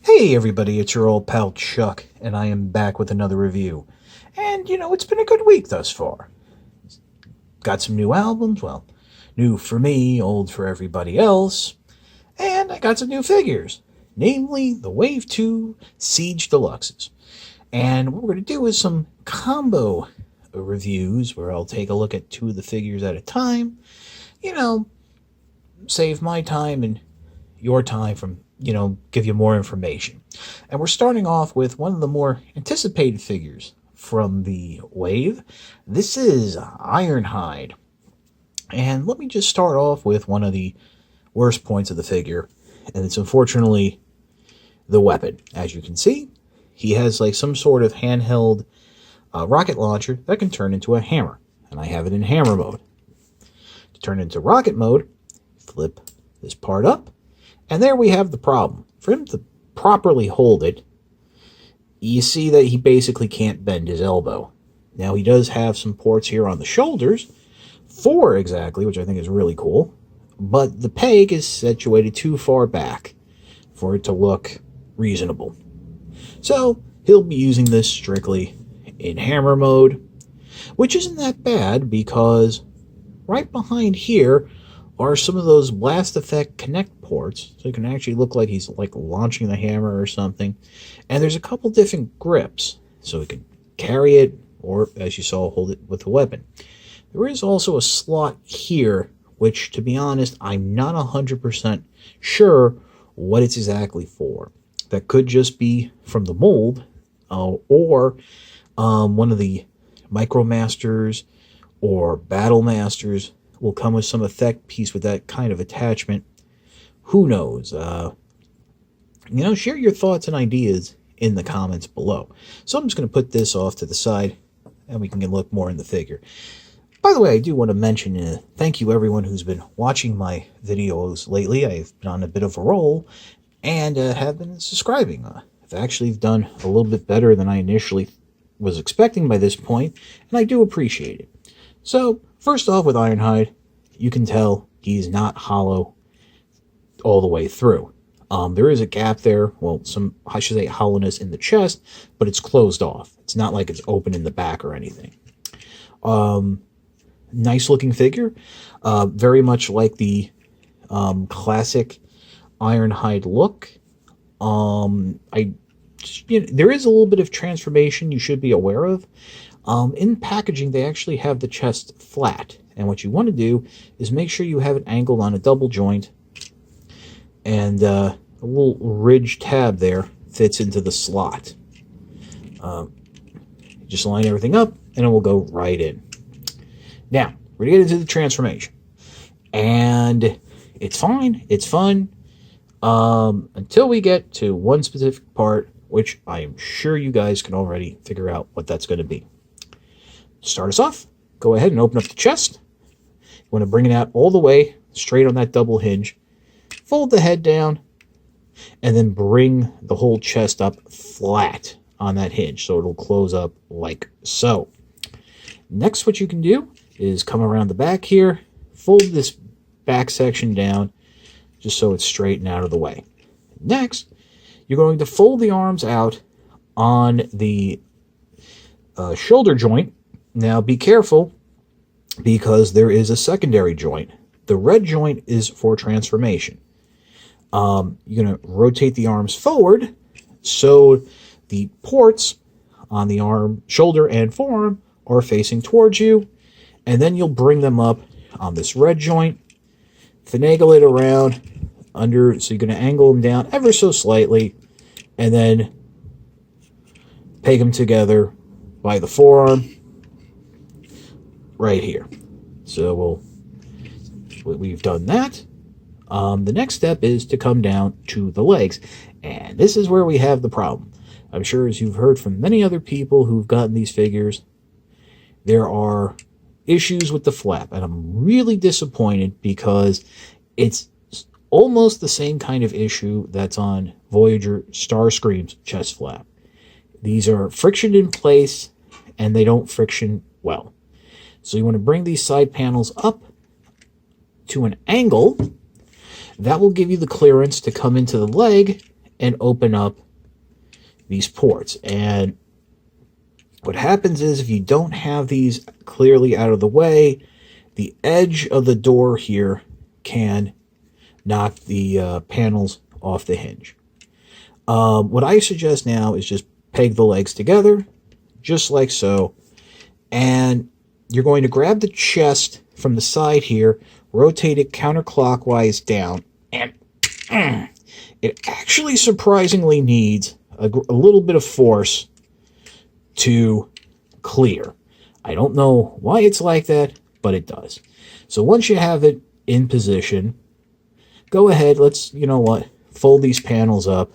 Hey everybody, it's your old pal Chuck, and I am back with another review. And, it's been a good week thus far. Got some new albums, well, new for me, old for everybody else. And I got some new figures, namely the Wave 2 Siege Deluxes. And what we're going to do is some combo reviews, where I'll take a look at two of the figures at a time. Save my time and your time from give you more information. And we're starting off with one of the more anticipated figures from the wave. This is Ironhide. And let me just start off with one of the worst points of the figure, and it's unfortunately the weapon. As you can see, he has like some sort of handheld rocket launcher that can turn into a hammer, and I have it in hammer mode. To turn it into rocket mode, flip this part up, and there we have the problem. For him to properly hold it, you see that he basically can't bend his elbow. Now, he does have some ports here on the shoulders, 4 exactly, which I think is really cool, but the peg is situated too far back for it to look reasonable. So, he'll be using this strictly in hammer mode, which isn't that bad because right behind here are some of those blast effect connect ports, so it can actually look like he's like launching the hammer or something. And there's a couple different grips, so he can carry it, or as you saw, hold it with a weapon. There is also a slot here, which, to be honest, I'm not 100% sure what it's exactly for. That could just be from the mold, or one of the Micromasters or Battle Masters will come with some effect piece with that kind of attachment. Who knows? Share your thoughts and ideas in the comments below. So I'm just going to put this off to the side, and we can look more in the figure. By the way, I do want to mention thank you everyone who's been watching my videos lately. I've been on a bit of a roll, and have been subscribing. I've actually done a little bit better than I initially was expecting by this point, and I do appreciate it. So, first off with Ironhide, you can tell he's not hollow all the way through. There is a gap there, well, I should say hollowness in the chest, but it's closed off. It's not like it's open in the back or anything. Nice looking figure, very much like the classic Ironhide look. There is a little bit of transformation you should be aware of. In packaging, they actually have the chest flat, and what you want to do is make sure you have it angled on a double joint, and a little ridge tab there fits into the slot. Just line everything up, and it will go right in. Now, we're going to get into the transformation, and it's fine, it's fun, until we get to one specific part, which I am sure you guys can already figure out what that's going to be. To start us off, go ahead and open up the chest. You want to bring it out all the way straight on that double hinge. Fold the head down, and then bring the whole chest up flat on that hinge, so it'll close up like so. Next, what you can do is come around the back here, fold this back section down, just so it's straight and out of the way. Next, you're going to fold the arms out on the shoulder joint. Now, be careful, because there is a secondary joint. The red joint is for transformation. You're going to rotate the arms forward, so the ports on the arm, shoulder, and forearm are facing towards you, and then you'll bring them up on this red joint, finagle it around under, so you're going to angle them down ever so slightly, and then peg them together by the forearm right here. So we've done that. The next step is to come down to the legs, and this is where we have the problem. I'm sure, as you've heard from many other people who've gotten these figures, there are issues with the flap, and I'm really disappointed because it's almost the same kind of issue that's on Voyager Starscream's chest flap. These are frictioned in place, and they don't friction well. So you want to bring these side panels up to an angle. That will give you the clearance to come into the leg and open up these ports. And what happens is, if you don't have these clearly out of the way, the edge of the door here can knock the panels off the hinge. What I suggest now is just peg the legs together, just like so, and you're going to grab the chest from the side here, rotate it counterclockwise down, and it actually surprisingly needs a little bit of force to clear. I don't know why it's like that, but it does. So once you have it in position, go ahead, let's, you know what, fold these panels up.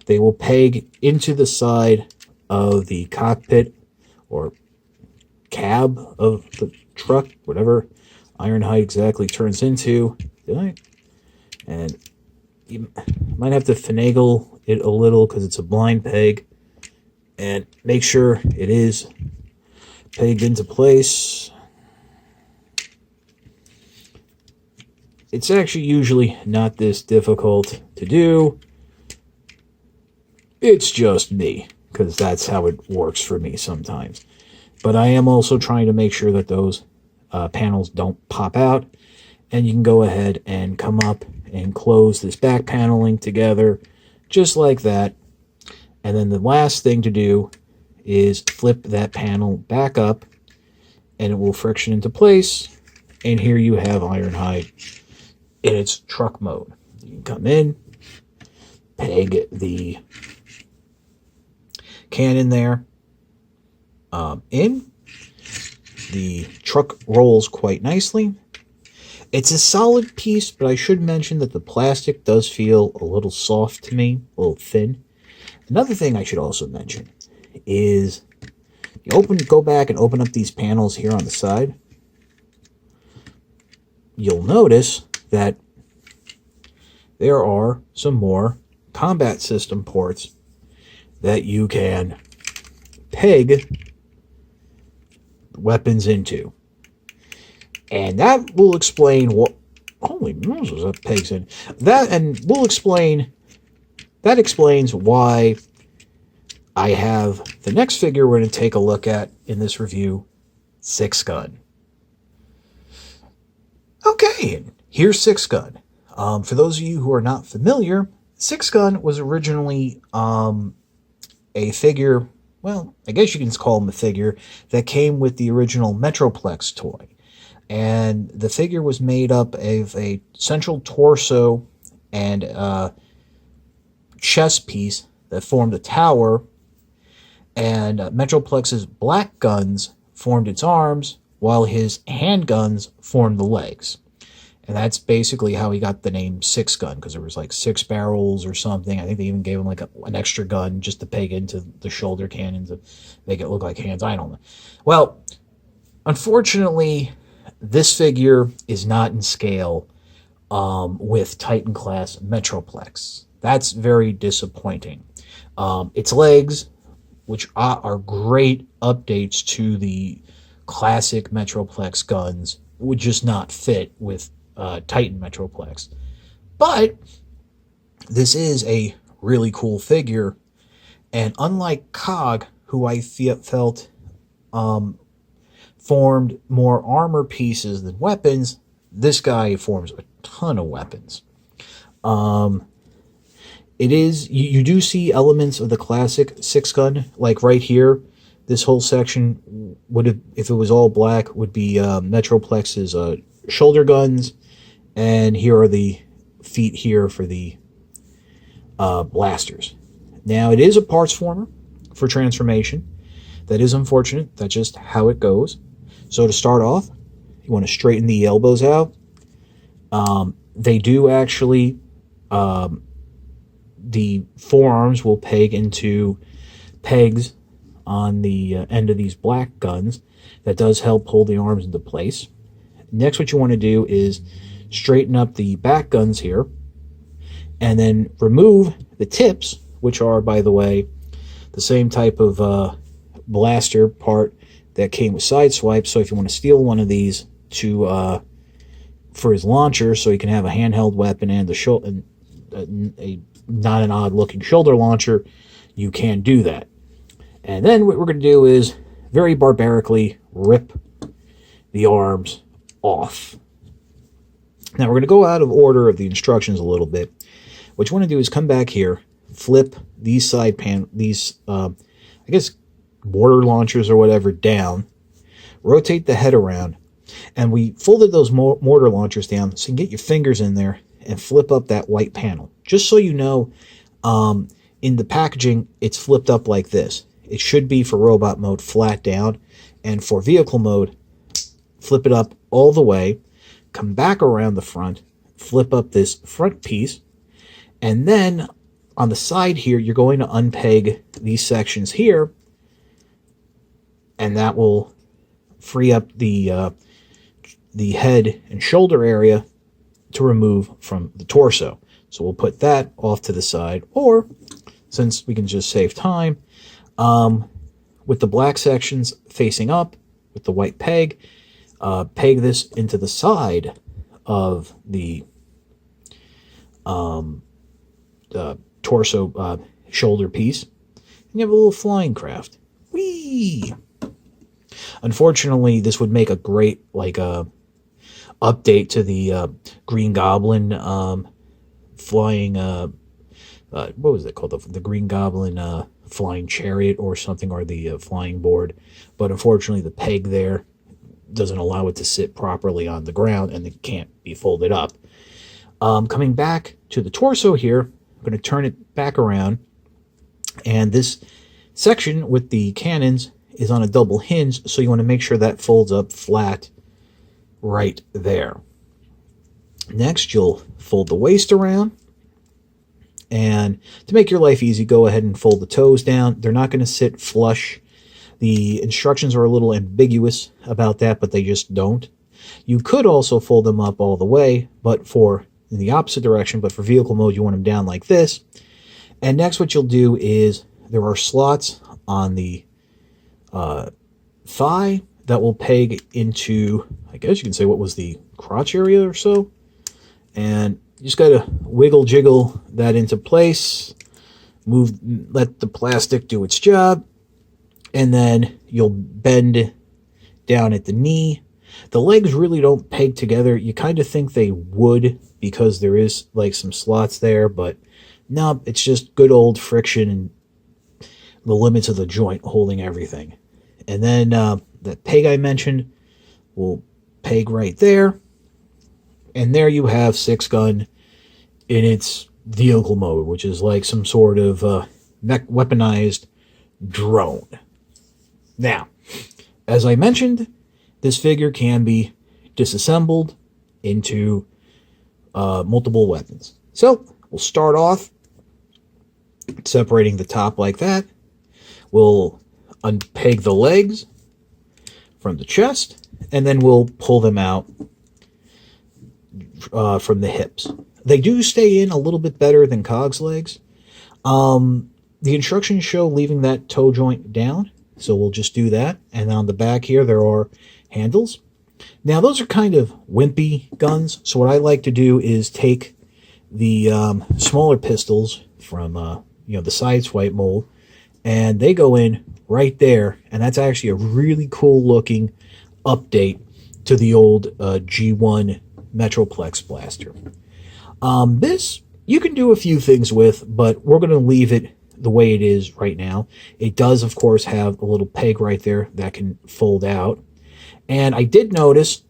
They will peg into the side of the cockpit or cab of the truck, whatever Ironhide exactly turns into. And you might have to finagle it a little because it's a blind peg, and make sure it is pegged into place. It's actually usually not this difficult to do. It's just me, because that's how it works for me sometimes. But I am also trying to make sure that those panels don't pop out. And you can go ahead and come up and close this back paneling together, just like that. And then the last thing to do is flip that panel back up, and it will friction into place. And here you have Ironhide in its truck mode. You can come in, peg the cannon there in. The truck rolls quite nicely. It's a solid piece, but I should mention that the plastic does feel a little soft to me, a little thin. Another thing I should also mention is you go back and open up these panels here on the side. You'll notice that there are some more combat system ports that you can peg weapons into. And that will explain what... Holy Moses, that pegs in. That explains why I have the next figure we're going to take a look at in this review, SixGun. Okay, here's SixGun. For those of you who are not familiar, SixGun was originally a figure, well, I guess you can call him a figure, that came with the original Metroplex toy. And the figure was made up of a central torso and a chest piece that formed a tower, and Metroplex's black guns formed its arms, while his handguns formed the legs. And that's basically how he got the name SixGun, because there was like 6 barrels or something. I think they even gave him like an extra gun just to peg into the shoulder cannon to make it look like hands. I don't know. Well, unfortunately, this figure is not in scale with Titan class Metroplex. That's very disappointing. Its legs, which are great updates to the classic Metroplex guns, would just not fit with Titan Metroplex. But this is a really cool figure, and unlike Cog, who I felt formed more armor pieces than weapons, this guy forms a ton of weapons. It is, you do see elements of the classic SixGun, like right here. This whole section would have, if it was all black, would be Metroplex's shoulder guns, and here are the feet here for the blasters. Now, it is a parts former for transformation. That is unfortunate. That's just how it goes. So to start off, you want to straighten the elbows out. They do actually, the forearms will peg into pegs on the end of these black guns. That does help hold the arms into place. Next, what you want to do is straighten up the back guns here, and then remove the tips, which are, by the way, the same type of blaster part that came with Sideswipe. So if you want to steal one of these for his launcher, so he can have a handheld weapon and a not an odd looking shoulder launcher, you can do that. And then what we're going to do is very barbarically rip the arms off. Now we're going to go out of order of the instructions a little bit. What you want to do is come back here, flip these I guess mortar launchers or whatever down, rotate the head around, and we folded those mortar launchers down so you can get your fingers in there and flip up that white panel. Just so you know, in the packaging, it's flipped up like this. It should be for robot mode flat down, and for vehicle mode, flip it up all the way, come back around the front, flip up this front piece, and then on the side here, you're going to unpeg these sections here, and that will free up the head and shoulder area to remove from the torso. So we'll put that off to the side, or since we can just save time, with the black sections facing up, with the white peg, peg this into the side of the torso shoulder piece, and you have a little flying craft. Whee! Unfortunately, this would make a great update to the Green Goblin flying. What was it called? The Green Goblin flying chariot or something, or the flying board. But unfortunately, the peg there doesn't allow it to sit properly on the ground, and it can't be folded up. Coming back to the torso here, I'm going to turn it back around, and this section with the cannons is on a double hinge, so you want to make sure that folds up flat right there. Next, you'll fold the waist around, and to make your life easy, go ahead and fold the toes down. They're not going to sit flush. The instructions are a little ambiguous about that, but they just don't. You could also fold them up all the way, but in the opposite direction, but for vehicle mode, you want them down like this. And next, what you'll do is there are slots on the thigh that will peg into, I guess you can say, what was the crotch area or so. And you just got to wiggle jiggle that into place, let the plastic do its job, and then you'll bend down at the knee. The legs really don't peg together. You kind of think they would because there is like some slots there, but no, it's just good old friction and the limits of the joint holding everything. And then that peg I mentioned will peg right there. And there you have SixGun in its vehicle mode, which is like some sort of weaponized drone. Now, as I mentioned, this figure can be disassembled into multiple weapons. So we'll start off separating the top like that. We'll unpeg the legs from the chest, and then we'll pull them out from the hips. They do stay in a little bit better than Cog's legs. The instructions show leaving that toe joint down, so we'll just do that. And on the back here, there are handles. Now, those are kind of wimpy guns, so what I like to do is take the smaller pistols from the Sideswipe mold, and they go in right there, and that's actually a really cool looking update to the old G1 Metroplex blaster. This you can do a few things with, but we're going to leave it the way it is right now. It does, of course, have a little peg right there that can fold out. And I did notice,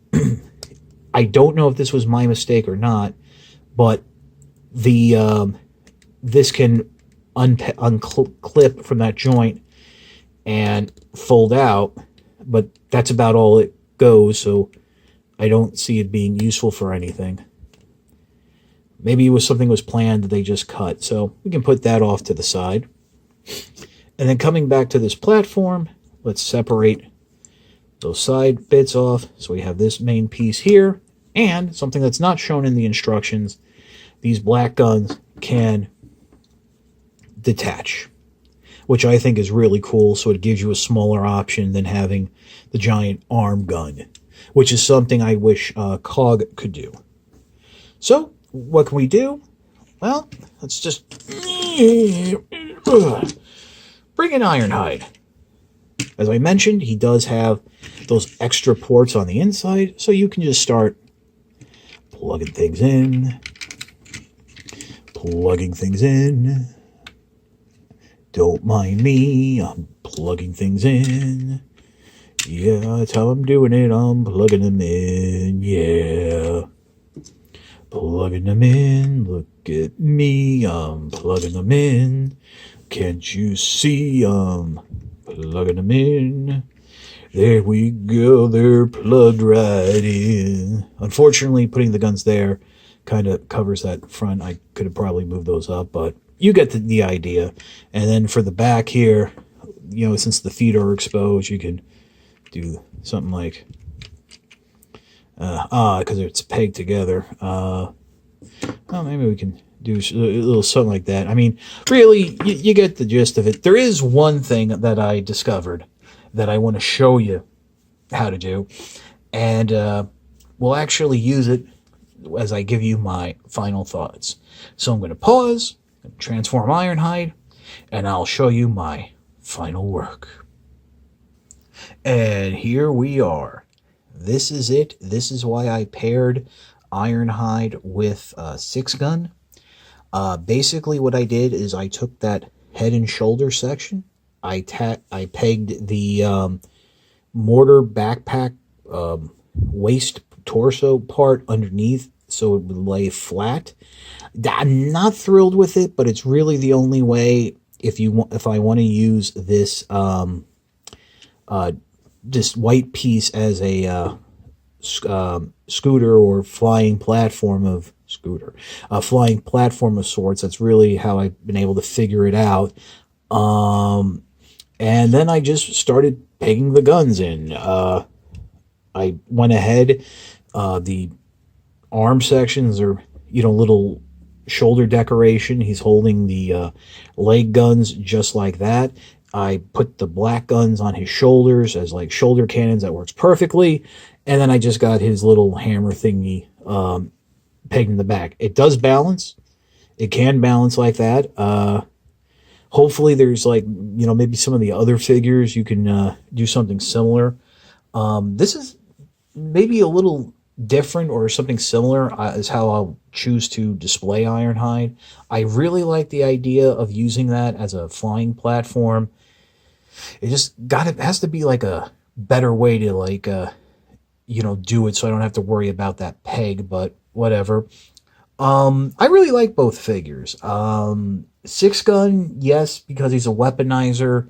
I don't know if this was my mistake or not, but this can unclip from that joint and fold out, but that's about all it goes, so I don't see it being useful for anything. Maybe it was something was planned that they just cut, so we can put that off to the side. And then coming back to this platform, let's separate those side bits off. So we have this main piece here, and something that's not shown in the instructions, these black guns can detach, which I think is really cool. So it gives you a smaller option than having the giant arm gun, which is something I wish COG could do. So what can we do? well, let's just bring in Ironhide. As I mentioned, he does have those extra ports on the inside, so you can just start plugging things in. Plugging things in. Don't mind me, I'm plugging things in. Yeah, that's how I'm doing it, I'm plugging them in, yeah. Plugging them in, look at me, I'm plugging them in. Can't you see I'm plugging them in? There we go, they're plugged right in. Unfortunately, putting the guns there kind of covers that front. I could have probably moved those up, but you get the idea. And then for the back here, you know, since the feet are exposed, you can do something like, because it's pegged together. Well, maybe we can do a little something like that. I mean, really, you get the gist of it. There is one thing that I discovered that I want to show you how to do, and we'll actually use it as I give you my final thoughts. So I'm going to pause, transform Ironhide, and I'll show you my final work. And here we are. This is it. This is why I paired Ironhide with SixGun. Basically what I did is I took that head and shoulder section. I pegged the mortar backpack waist torso part underneath so it would lay flat. I'm not thrilled with it, but it's really the only way if I want to use this this white piece as a scooter or flying platform of flying platform of sorts. That's really how I've been able to figure it out. And then I just started pegging the guns in. I went ahead. The arm sections are, you know, little shoulder decoration. He's holding the leg guns just like that. I put the black guns on his shoulders as like shoulder cannons. That works perfectly. And then I just got his little hammer thingy pegged in the back. It does balance. It can balance like that. Hopefully there's like, you know, maybe some of the other figures you can do something similar. This is maybe a little different or something similar is how I'll choose to display Ironhide. I really like the idea of using that as a flying platform. It has to be like a better way to like, you know, do it so I don't have to worry about that peg, but whatever. I really like both figures. SixGun, yes, because he's a weaponizer.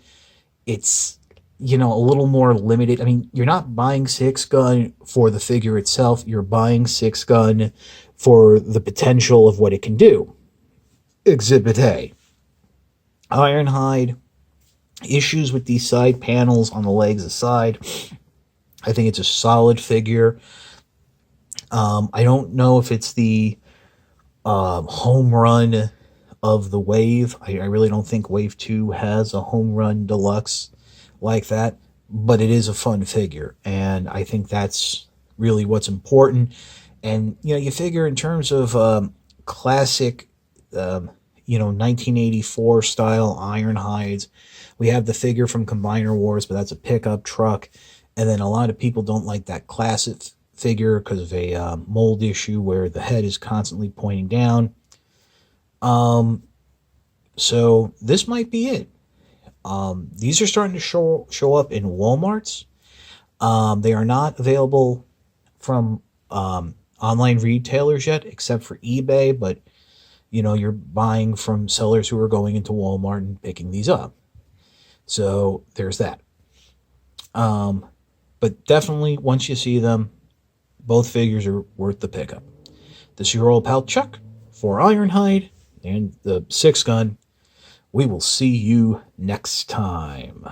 It's, you know, a little more limited. I mean, you're not buying SixGun for the figure itself. You're buying SixGun for the potential of what it can do. Exhibit A. Ironhide. Issues with these side panels on the legs aside. I think it's a solid figure. I don't know if it's the home run of the Wave. I really don't think Wave 2 has a home run deluxe like that, but it is a fun figure, and I think that's really what's important. And, you know, you figure in terms of classic, you know, 1984 style Ironhides, we have the figure from Combiner Wars, but that's a pickup truck, and then a lot of people don't like that classic figure because of a mold issue where the head is constantly pointing down. So this might be it. These are starting to show up in Walmarts. They are not available from online retailers yet, except for eBay, but you know, you're buying from sellers who are going into Walmart and picking these up. So there's that. But definitely once you see them, both figures are worth the pickup. This is your old pal Chuck for Ironhide and the SixGun. We will see you next time.